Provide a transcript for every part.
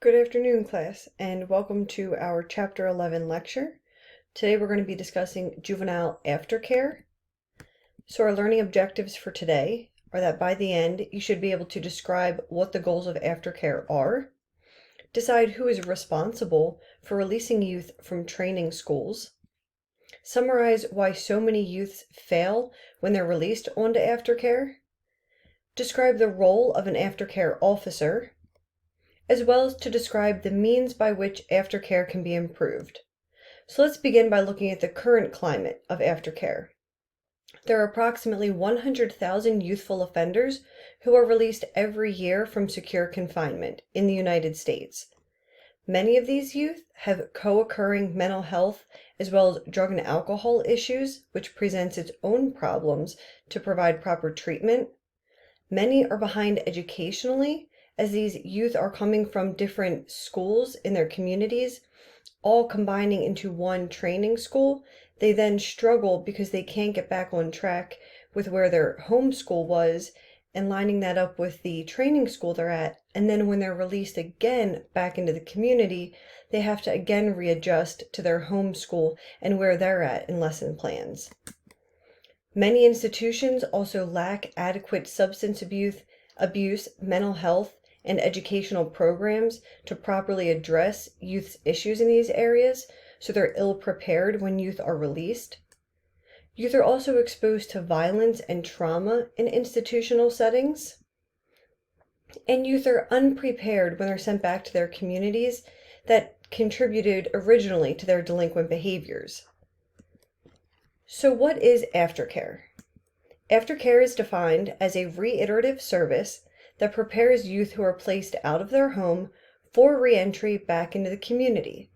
Good afternoon, class, and welcome to our Chapter 11 lecture. Today we're going to be discussing juvenile aftercare. So our learning objectives for today are that by the end, you should be able to describe what the goals of aftercare are, decide who is responsible for releasing youth from training schools, summarize why so many youths fail when they're released onto aftercare, describe the role of an aftercare officer, as well as to describe the means by which aftercare can be improved. So let's begin by looking at the current climate of aftercare. There are approximately 100,000 youthful offenders who are released every year from secure confinement in the United States. Many of these youth have co-occurring mental health as well as drug and alcohol issues, which presents its own problems to provide proper treatment. Many are behind educationally, as these youth are coming from different schools in their communities, all combining into one training school. They then struggle because they can't get back on track with where their home school was and lining that up with the training school they're at. And then when they're released again back into the community, they have to again readjust to their home school and where they're at in lesson plans. Many institutions also lack adequate substance abuse, mental health, and educational programs to properly address youth's issues in these areas, so they're ill prepared when youth are released. Youth are also exposed to violence and trauma in institutional settings. And youth are unprepared when they're sent back to their communities that contributed originally to their delinquent behaviors. So what is aftercare? Aftercare is defined as a reiterative service that prepares youth who are placed out of their home for re-entry back into the community.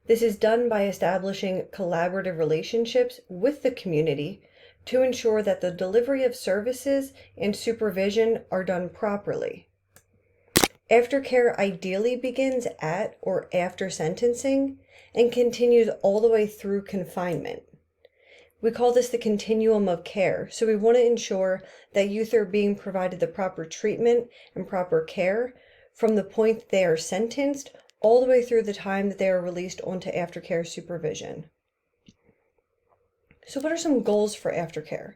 This is done by establishing collaborative relationships with the community to ensure that the delivery of services and supervision are done properly. Aftercare ideally begins at or after sentencing and continues all the way through confinement. We call this the continuum of care, so we want to ensure that youth are being provided the proper treatment and proper care from the point that they are sentenced all the way through the time that they are released onto aftercare supervision. So what are some goals for aftercare?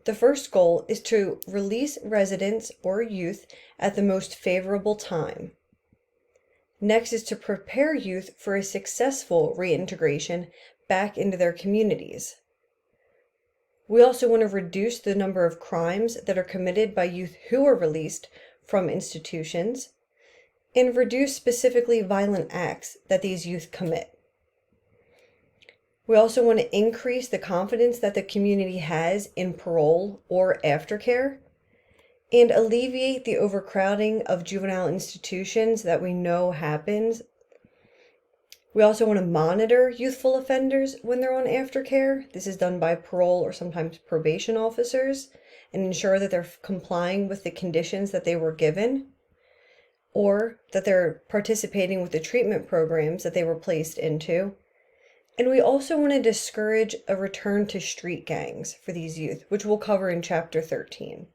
The first goal is to release residents or youth at the most favorable time. Next is to prepare youth for a successful reintegration back into their communities. We also want to reduce the number of crimes that are committed by youth who are released from institutions and reduce specifically violent acts that these youth commit. We also want to increase the confidence that the community has in parole or aftercare and alleviate the overcrowding of juvenile institutions that we know happens. We also want to monitor youthful offenders when they're on aftercare. This is done by parole or sometimes probation officers, and ensure that they're complying with the conditions that they were given, or that they're participating with the treatment programs that they were placed into. And we also want to discourage a return to street gangs for these youth, which we'll cover in Chapter 13.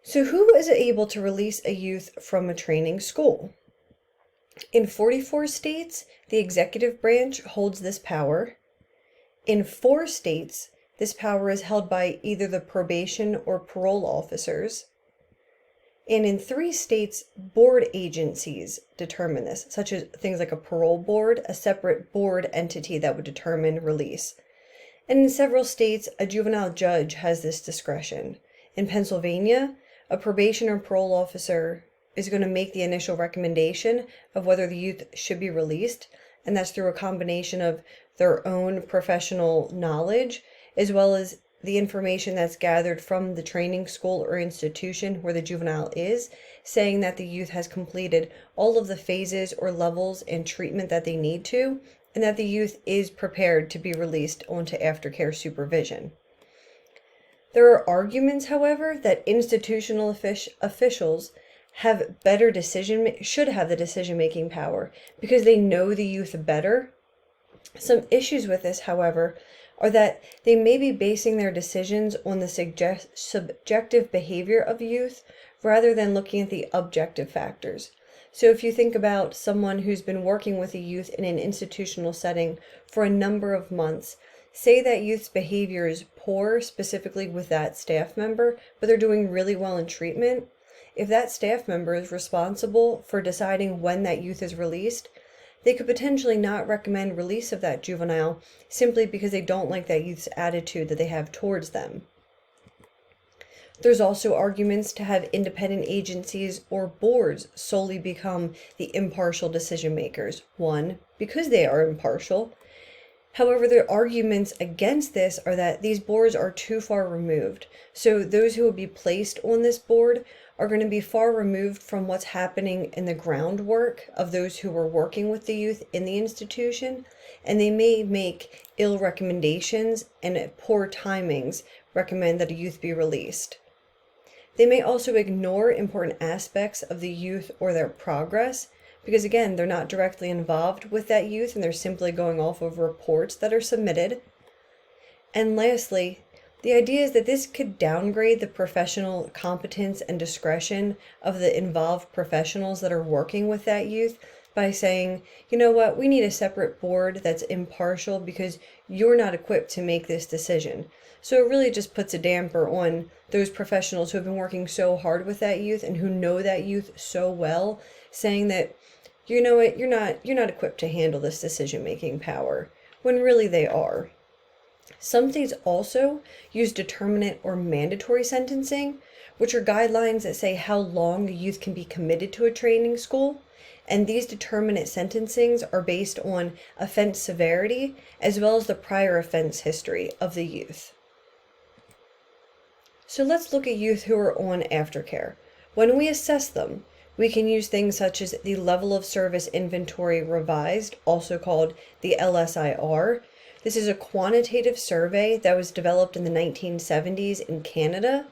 So who is able to release a youth from a training school? In 44 states, the executive branch holds this power. In 4 states, this power is held by either the probation or parole officers. And in 3 states, board agencies determine this, such as things like a parole board, a separate board entity that would determine release. And in several states, a juvenile judge has this discretion. In Pennsylvania, a probation or parole officer is going to make the initial recommendation of whether the youth should be released, and that's through a combination of their own professional knowledge as well as the information that's gathered from the training school or institution where the juvenile is, saying that the youth has completed all of the phases or levels and treatment that they need to, and that the youth is prepared to be released onto aftercare supervision. There are arguments, however, that institutional officials should have the decision-making power because they know the youth better. Some issues with this, however, are that they may be basing their decisions on the subjective behavior of youth rather than looking at the objective factors. So if you think about someone who's been working with a youth in an institutional setting for a number of months, say that youth's behavior is poor specifically with that staff member, but they're doing really well in treatment. If that staff member is responsible for deciding when that youth is released, they could potentially not recommend release of that juvenile simply because they don't like that youth's attitude that they have towards them. There's also arguments to have independent agencies or boards solely become the impartial decision makers. One, because they are impartial. However, the arguments against this are that these boards are too far removed. So those who will be placed on this board are going to be far removed from what's happening in the groundwork of those who were working with the youth in the institution, and they may make ill recommendations and at poor timings recommend that a youth be released. They may also ignore important aspects of the youth or their progress because, again, they're not directly involved with that youth and they're simply going off of reports that are submitted. And lastly, the idea is that this could downgrade the professional competence and discretion of the involved professionals that are working with that youth by saying, you know what, we need a separate board that's impartial because you're not equipped to make this decision. So it really just puts a damper on those professionals who have been working so hard with that youth and who know that youth so well, saying that, you know what, you're not equipped to handle this decision-making power, when really they are. Some states also use determinate or mandatory sentencing, which are guidelines that say how long a youth can be committed to a training school. And these determinate sentencings are based on offense severity as well as the prior offense history of the youth. So let's look at youth who are on aftercare. When we assess them, we can use things such as the Level of Service Inventory Revised, also called the LSIR. This is a quantitative survey that was developed in the 1970s in Canada,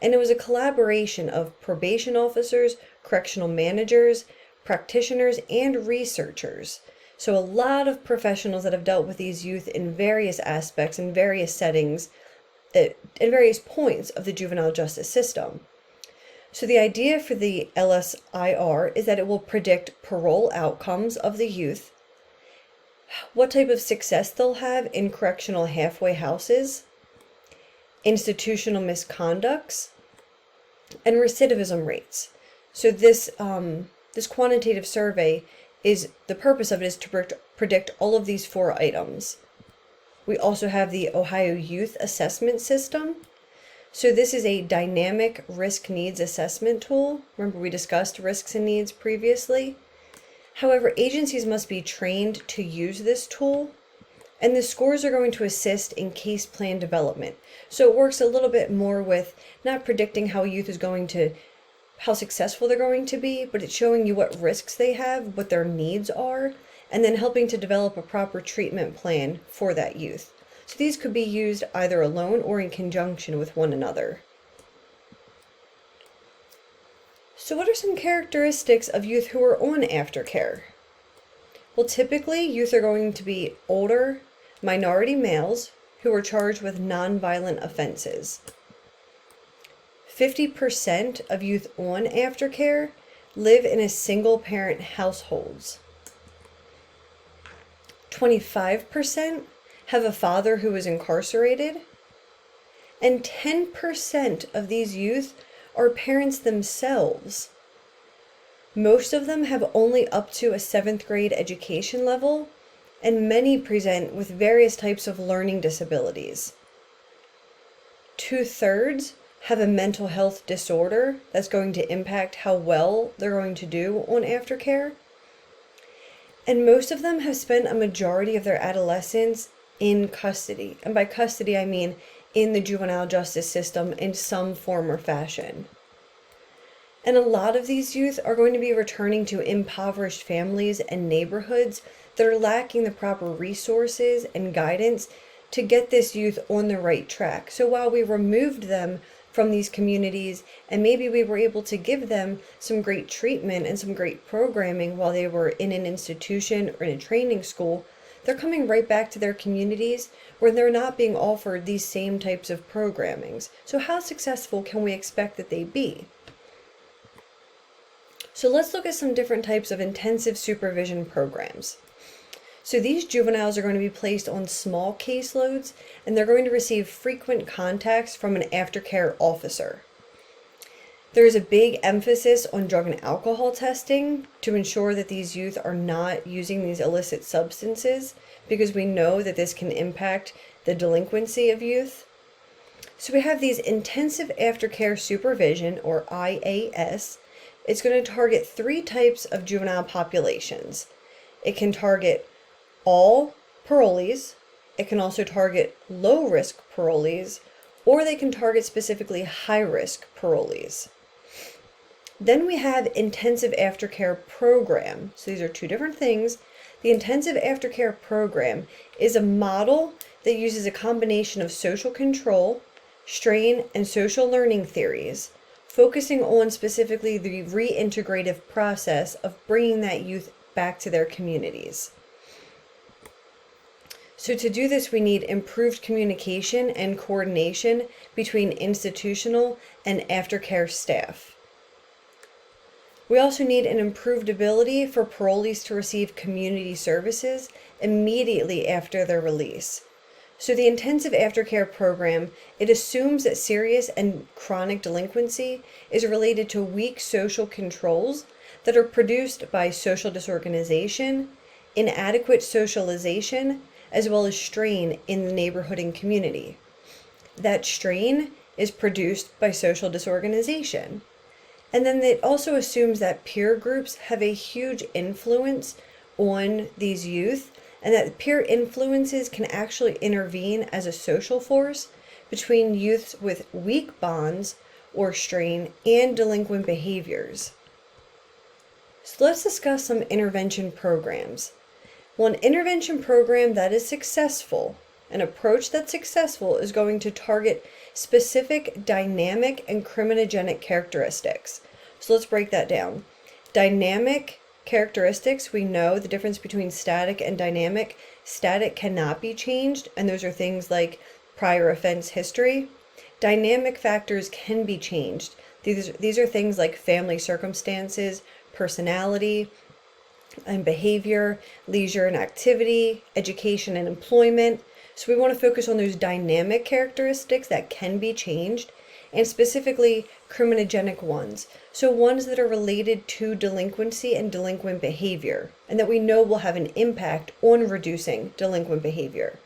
and it was a collaboration of probation officers, correctional managers, practitioners, and researchers. So a lot of professionals that have dealt with these youth in various aspects, in various settings, at various points of the juvenile justice system. So the idea for the LSIR is that it will predict parole outcomes of the youth, what type of success they'll have in correctional halfway houses, institutional misconducts, and recidivism rates. So this quantitative survey the purpose of it is to predict all of these 4 items. We also have the Ohio Youth Assessment System. So this is a dynamic risk needs assessment tool. Remember we discussed risks and needs previously. However, agencies must be trained to use this tool, and the scores are going to assist in case plan development. So it works a little bit more with not predicting how how successful they're going to be, but it's showing you what risks they have, what their needs are, and then helping to develop a proper treatment plan for that youth. So these could be used either alone or in conjunction with one another. So what are some characteristics of youth who are on aftercare? Well, typically youth are going to be older, minority males who are charged with nonviolent offenses. 50% of youth on aftercare live in a single-parent households. 25% have a father who is incarcerated, and 10% of these youth are parents themselves. Most of them have only up to a 7th grade education level, and many present with various types of learning disabilities. 2/3 have a mental health disorder that's going to impact how well they're going to do on aftercare. And most of them have spent a majority of their adolescence in custody. And by custody, I mean in the juvenile justice system in some form or fashion. And a lot of these youth are going to be returning to impoverished families and neighborhoods that are lacking the proper resources and guidance to get this youth on the right track. So while we removed them from these communities and maybe we were able to give them some great treatment and some great programming while they were in an institution or in a training school, they're coming right back to their communities where they're not being offered these same types of programmings. So how successful can we expect that they be? So let's look at some different types of intensive supervision programs. So these juveniles are going to be placed on small caseloads, and they're going to receive frequent contacts from an aftercare officer. There is a big emphasis on drug and alcohol testing to ensure that these youth are not using these illicit substances, because we know that this can impact the delinquency of youth. So we have these intensive aftercare supervision, or IAS. It's going to target 3 types of juvenile populations. It can target all parolees, it can also target low-risk parolees, or they can target specifically high-risk parolees. Then we have intensive aftercare program. So these are 2 different things. The intensive aftercare program is a model that uses a combination of social control, strain, and social learning theories, focusing on specifically the reintegrative process of bringing that youth back to their communities. So to do this, we need improved communication and coordination between institutional and aftercare staff. We also need an improved ability for parolees to receive community services immediately after their release. So the intensive aftercare program, it assumes that serious and chronic delinquency is related to weak social controls that are produced by social disorganization, inadequate socialization, as well as strain in the neighborhood and community. That strain is produced by social disorganization. And then it also assumes that peer groups have a huge influence on these youth, and that peer influences can actually intervene as a social force between youths with weak bonds or strain and delinquent behaviors. So let's discuss some intervention programs. Well, an intervention program that is successful, an approach that's successful, is going to target specific dynamic and criminogenic characteristics. So let's break that down. Dynamic characteristics, we know the difference between static and dynamic. Static cannot be changed, and those are things like prior offense history. Dynamic factors can be changed. These are things like family circumstances, personality and behavior, leisure and activity, education and employment. So we want to focus on those dynamic characteristics that can be changed, and specifically criminogenic ones. So ones that are related to delinquency and delinquent behavior, and that we know will have an impact on reducing delinquent behavior.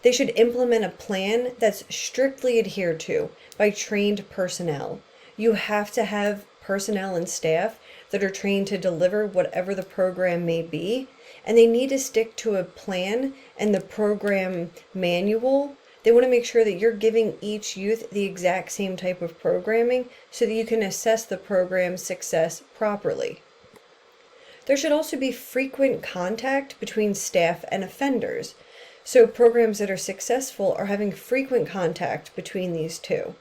They should implement a plan that's strictly adhered to by trained personnel. You have to have personnel and staff that are trained to deliver whatever the program may be, and they need to stick to a plan and the program manual. They want to make sure that you're giving each youth the exact same type of programming so that you can assess the program's success properly. There should also be frequent contact between staff and offenders. So programs that are successful are having frequent contact between these two.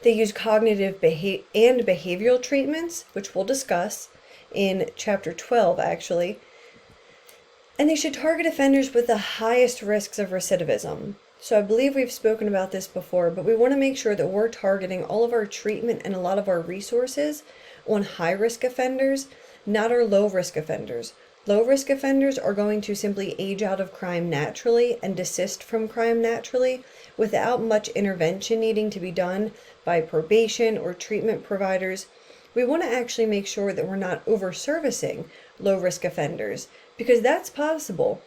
They use cognitive and behavioral treatments, which we'll discuss in chapter 12 actually. And they should target offenders with the highest risks of recidivism. So I believe we've spoken about this before, but we want to make sure that we're targeting all of our treatment and a lot of our resources on high-risk offenders, not our low-risk offenders. Low-risk offenders are going to simply age out of crime naturally and desist from crime naturally without much intervention needing to be done by probation or treatment providers. We want to actually make sure that we're not over-servicing low-risk offenders, because that's possible.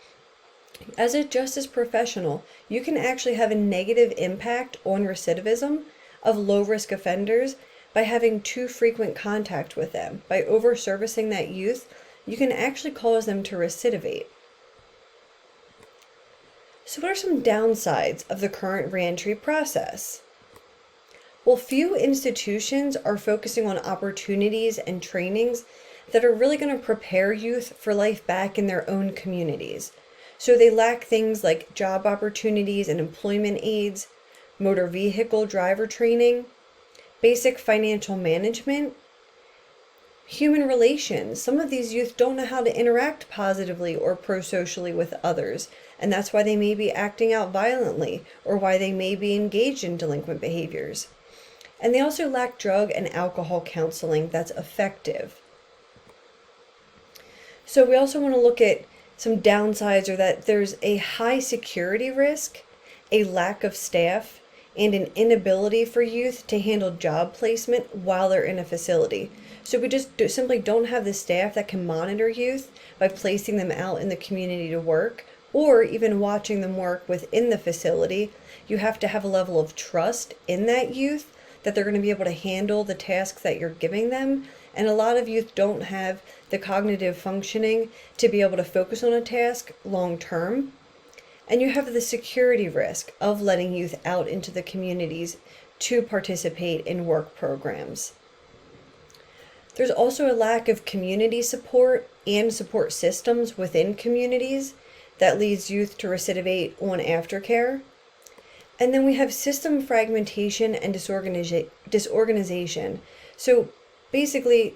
As a justice professional, you can actually have a negative impact on recidivism of low-risk offenders by having too frequent contact with them. By over-servicing that youth, you can actually cause them to recidivate. So what are some downsides of the current reentry process? Well, few institutions are focusing on opportunities and trainings that are really going to prepare youth for life back in their own communities. So they lack things like job opportunities and employment aids, motor vehicle driver training, basic financial management, Human relations. Some of these youth don't know how to interact positively or pro-socially with others, and that's why they may be acting out violently or why they may be engaged in delinquent behaviors. And they also lack drug and alcohol counseling that's effective. So we also want to look at some downsides, or that there's a high security risk, a lack of staff, and an inability for youth to handle job placement while they're in a facility. So we just simply don't have the staff that can monitor youth by placing them out in the community to work, or even watching them work within the facility. You have to have a level of trust in that youth that they're going to be able to handle the tasks that you're giving them. And a lot of youth don't have the cognitive functioning to be able to focus on a task long term. And you have the security risk of letting youth out into the communities to participate in work programs. There's also a lack of community support and support systems within communities that leads youth to recidivate on aftercare. And then we have system fragmentation and disorganization. So basically,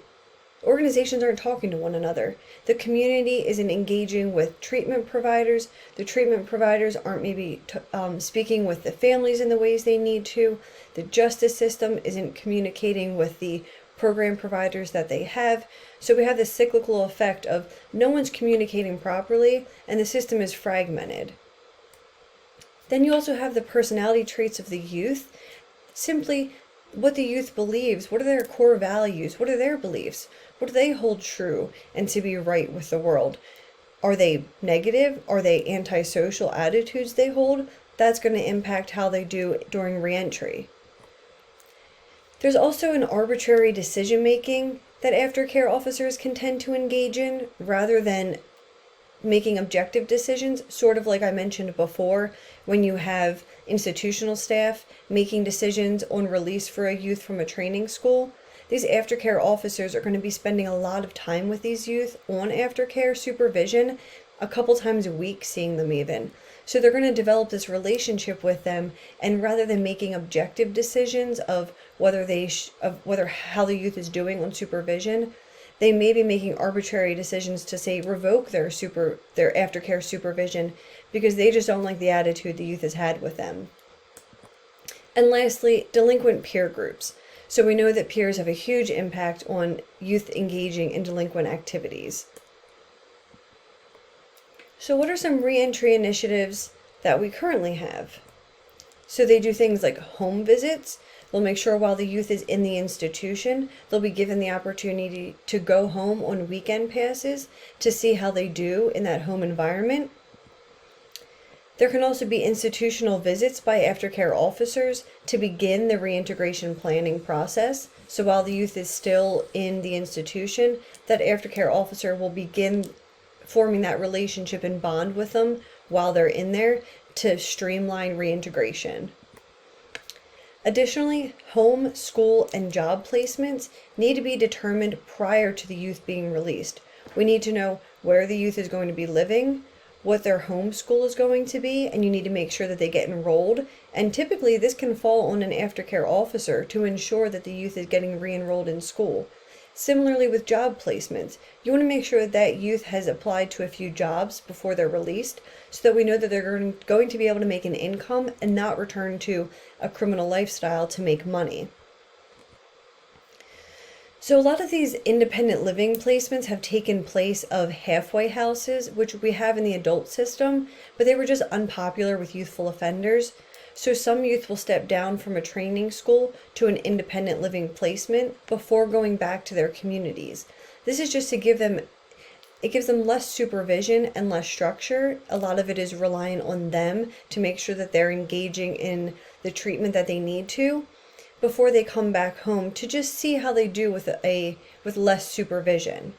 organizations aren't talking to one another. The community isn't engaging with treatment providers. The treatment providers aren't maybe speaking with the families in the ways they need to. The justice system isn't communicating with the program providers that they have. So we have this cyclical effect of no one's communicating properly and the system is fragmented. Then you also have the personality traits of the youth. Simply what the youth believes. What are their core values? What are their beliefs? What do they hold true and to be right with the world? Are they negative? Are they antisocial attitudes they hold? That's going to impact how they do during reentry. There's also an arbitrary decision making that aftercare officers can tend to engage in rather than making objective decisions, sort of like I mentioned before, when you have institutional staff making decisions on release for a youth from a training school. These aftercare officers are going to be spending a lot of time with these youth on aftercare supervision, a couple times a week, seeing them even. So they're going to develop this relationship with them, and rather than making objective decisions of whether how the youth is doing on supervision, they may be making arbitrary decisions to, say, revoke their aftercare supervision because they just don't like the attitude the youth has had with them. And lastly, delinquent peer groups. So we know that peers have a huge impact on youth engaging in delinquent activities. So what are some reentry initiatives that we currently have? So they do things like home visits. They'll make sure while the youth is in the institution, they'll be given the opportunity to go home on weekend passes to see how they do in that home environment. There can also be institutional visits by aftercare officers to begin the reintegration planning process. So while the youth is still in the institution, that aftercare officer will begin forming that relationship and bond with them while they're in there to streamline reintegration. Additionally, home, school, and job placements need to be determined prior to the youth being released. We need to know where the youth is going to be living, what their home school is going to be, and you need to make sure that they get enrolled. And typically this can fall on an aftercare officer to ensure that the youth is getting re-enrolled in school. Similarly with job placements, you want to make sure that that youth has applied to a few jobs before they're released so that we know that they're going to be able to make an income and not return to a criminal lifestyle to make money. So a lot of these independent living placements have taken place of halfway houses, which we have in the adult system, but they were just unpopular with youthful offenders. So some youth will step down from a training school to an independent living placement before going back to their communities. This is just to give them less supervision and less structure. A lot of it is relying on them to make sure that they're engaging in the treatment that they need to before they come back home to just see how they do with less supervision.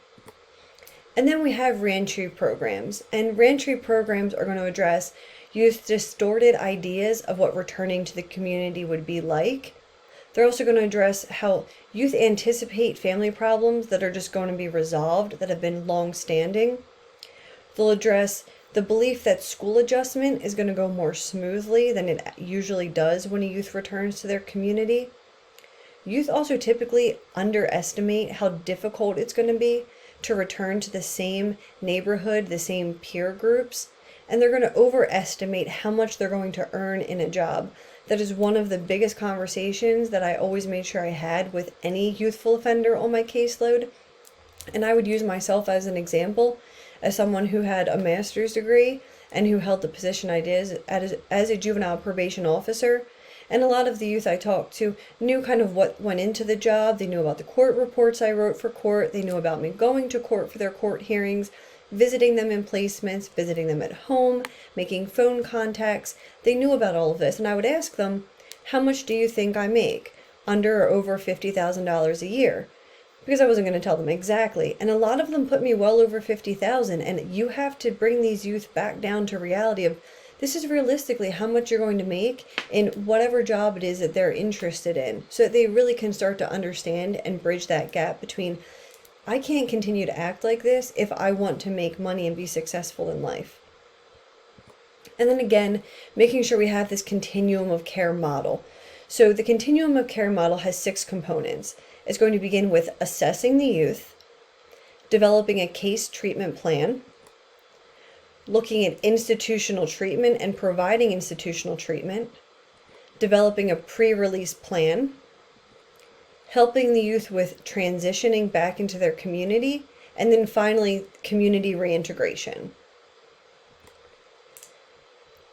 And then we have reentry programs, and reentry programs are going to address youth's distorted ideas of what returning to the community would be like. They're also going to address how youth anticipate family problems that are just going to be resolved, that have been long-standing. They'll address the belief that school adjustment is going to go more smoothly than it usually does when a youth returns to their community. youth also typically underestimate how difficult it's going to be to return to the same neighborhood, the same peer groups, and they're going to overestimate how much they're going to earn in a job. That is one of the biggest conversations that I always made sure I had with any youthful offender on my caseload. And I would use myself as an example, as someone who had a master's degree and who held the position I did as a juvenile probation officer. And a lot of the youth I talked to knew kind of what went into the job. They knew about the court reports I wrote for court. They knew about me going to court for their court hearings, visiting them in placements, visiting them at home, making phone contacts. They knew about all of this. And I would ask them, how much do you think I make? Under or over $50,000 a year? Because I wasn't going to tell them exactly. And a lot of them put me well over 50,000. And you have to bring these youth back down to reality of, this is realistically how much you're going to make in whatever job it is that they're interested in, so that they really can start to understand and bridge that gap between, I can't continue to act like this if I want to make money and be successful in life. And then again, making sure we have this continuum of care model. So the continuum of care model has 6 components. It's going to begin with assessing the youth, developing a case treatment plan, looking at institutional treatment and providing institutional treatment, developing a pre-release plan, helping the youth with transitioning back into their community, and then finally, community reintegration.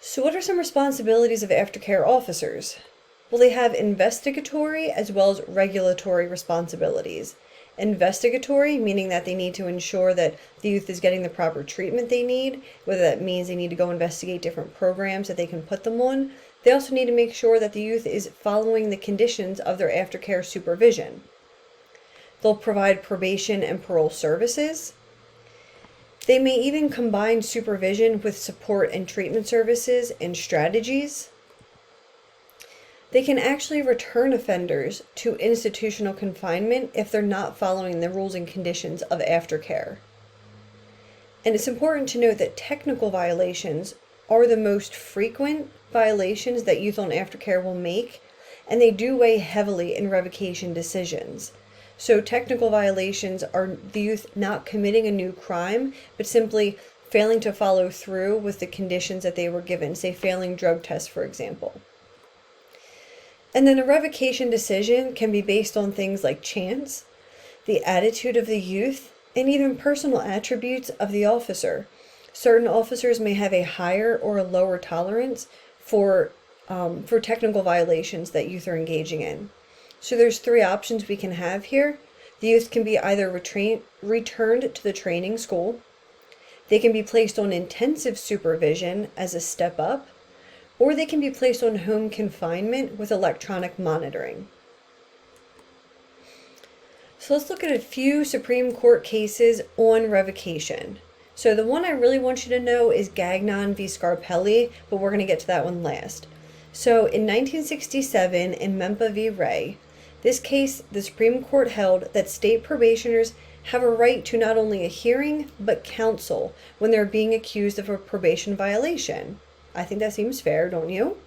So what are some responsibilities of aftercare officers? Well, they have investigatory as well as regulatory responsibilities. Investigatory, meaning that they need to ensure that the youth is getting the proper treatment they need, whether that means they need to go investigate different programs that they can put them on. They also need to make sure that the youth is following the conditions of their aftercare supervision. They'll provide probation and parole services. They may even combine supervision with support and treatment services and strategies. They can actually return offenders to institutional confinement if they're not following the rules and conditions of aftercare. And it's important to note that technical violations are the most frequent violations that youth on aftercare will make, and they do weigh heavily in revocation decisions. So technical violations are the youth not committing a new crime, but simply failing to follow through with the conditions that they were given, say failing drug tests, for example. And then a revocation decision can be based on things like chance, the attitude of the youth, and even personal attributes of the officer. Certain officers may have a higher or a lower tolerance for technical violations that youth are engaging in. So there's 3 options we can have here. The youth can be either returned to the training school, they can be placed on intensive supervision as a step up, or they can be placed on home confinement with electronic monitoring. So let's look at a few Supreme Court cases on revocation. So the one I really want you to know is Gagnon v. Scarpelli, but we're going to get to that one last. So in 1967, in Memphis v. Ray, this case, the Supreme Court held that state probationers have a right to not only a hearing, but counsel when they're being accused of a probation violation. I think that seems fair, don't you?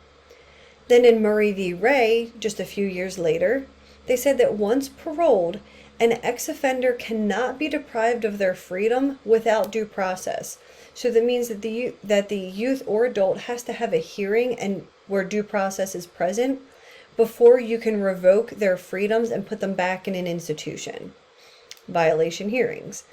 Then in Murray v. Ray, just a few years later, they said that once paroled, an ex-offender cannot be deprived of their freedom without due process. So that means that the youth or adult has to have a hearing and where due process is present before you can revoke their freedoms and put them back in an institution. Violation hearings.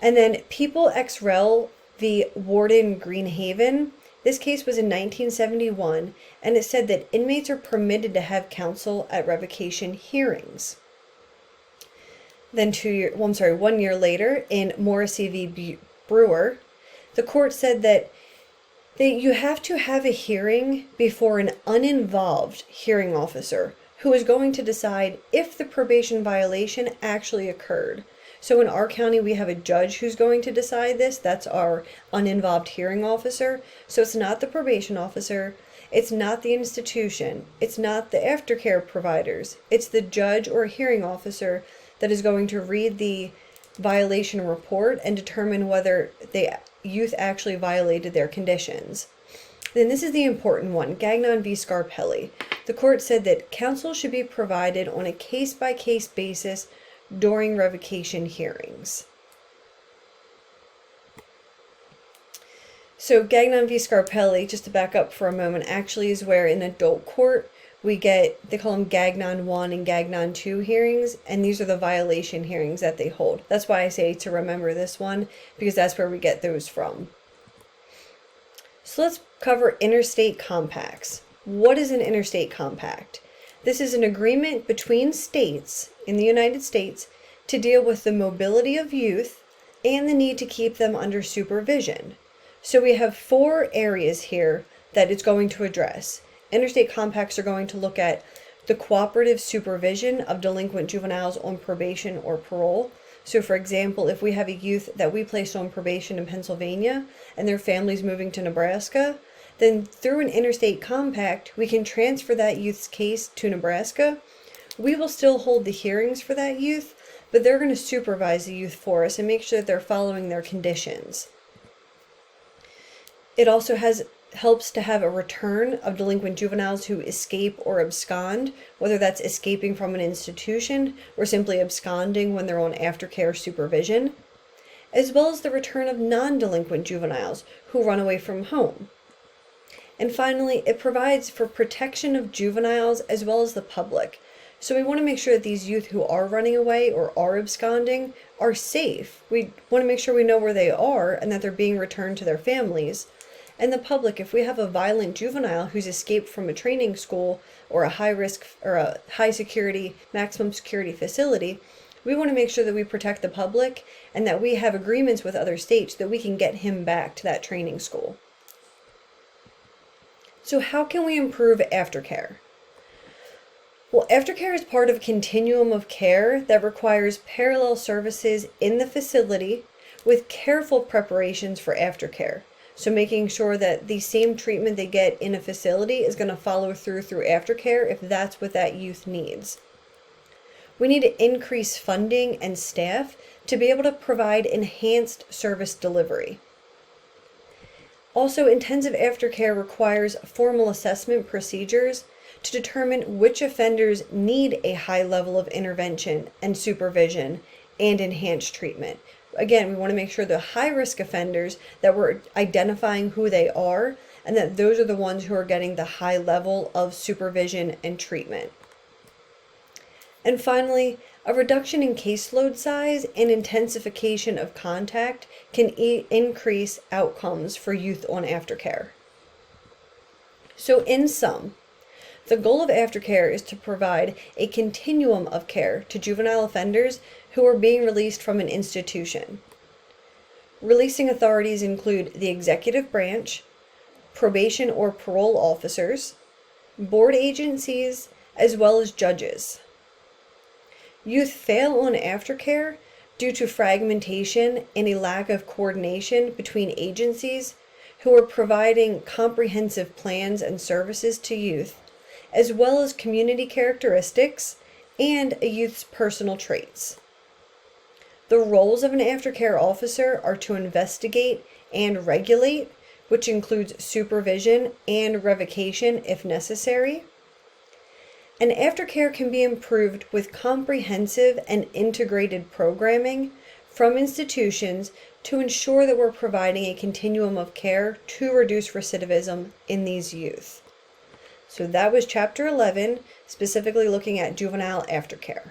And then People ex rel v. Warden Greenhaven. This case was in 1971, and it said that inmates are permitted to have counsel at revocation hearings. Then 1 year later, in Morrissey v. Brewer, the court said that you have to have a hearing before an uninvolved hearing officer who is going to decide if the probation violation actually occurred. So in our county, we have a judge who's going to decide this. That's our uninvolved hearing officer. So it's not the probation officer. It's not the institution. It's not the aftercare providers. It's the judge or hearing officer that is going to read the violation report and determine whether the youth actually violated their conditions. Then this is the important one, Gagnon v. Scarpelli. The court said that counsel should be provided on a case-by-case basis during revocation hearings. So Gagnon v. Scarpelli, just to back up for a moment, actually is where in adult court we get, they call them Gagnon 1 and Gagnon 2 hearings, and these are the violation hearings that they hold. That's why I say to remember this one, because that's where we get those from. So let's cover interstate compacts. What is an interstate compact? This is an agreement between states in the United States to deal with the mobility of youth and the need to keep them under supervision. So we have 4 areas here that it's going to address. Interstate compacts are going to look at the cooperative supervision of delinquent juveniles on probation or parole. So for example, if we have a youth that we placed on probation in Pennsylvania and their family's moving to Nebraska, then through an interstate compact, we can transfer that youth's case to Nebraska. We will still hold the hearings for that youth, but they're going to supervise the youth for us and make sure that they're following their conditions. It also helps to have a return of delinquent juveniles who escape or abscond, whether that's escaping from an institution or simply absconding when they're on aftercare supervision, as well as the return of non-delinquent juveniles who run away from home. And finally, it provides for protection of juveniles as well as the public. So we want to make sure that these youth who are running away or are absconding are safe. We want to make sure we know where they are and that they're being returned to their families. And the public, if we have a violent juvenile who's escaped from a training school or a high risk or a high security, maximum security facility, we want to make sure that we protect the public and that we have agreements with other states that we can get him back to that training school. So how can we improve aftercare? Well, aftercare is part of a continuum of care that requires parallel services in the facility with careful preparations for aftercare. So making sure that the same treatment they get in a facility is going to follow through aftercare if that's what that youth needs. We need to increase funding and staff to be able to provide enhanced service delivery. Also, intensive aftercare requires formal assessment procedures to determine which offenders need a high level of intervention and supervision and enhanced treatment. Again, we want to make sure the high-risk offenders, that we're identifying who they are, and that those are the ones who are getting the high level of supervision and treatment. And finally, a reduction in caseload size and intensification of contact can increase outcomes for youth on aftercare. So in sum, the goal of aftercare is to provide a continuum of care to juvenile offenders who are being released from an institution. Releasing authorities include the executive branch, probation or parole officers, board agencies, as well as judges. Youth fail on aftercare due to fragmentation and a lack of coordination between agencies who are providing comprehensive plans and services to youth, as well as community characteristics and a youth's personal traits. The roles of an aftercare officer are to investigate and regulate, which includes supervision and revocation if necessary. And aftercare can be improved with comprehensive and integrated programming from institutions to ensure that we're providing a continuum of care to reduce recidivism in these youth. So that was Chapter 11, specifically looking at juvenile aftercare.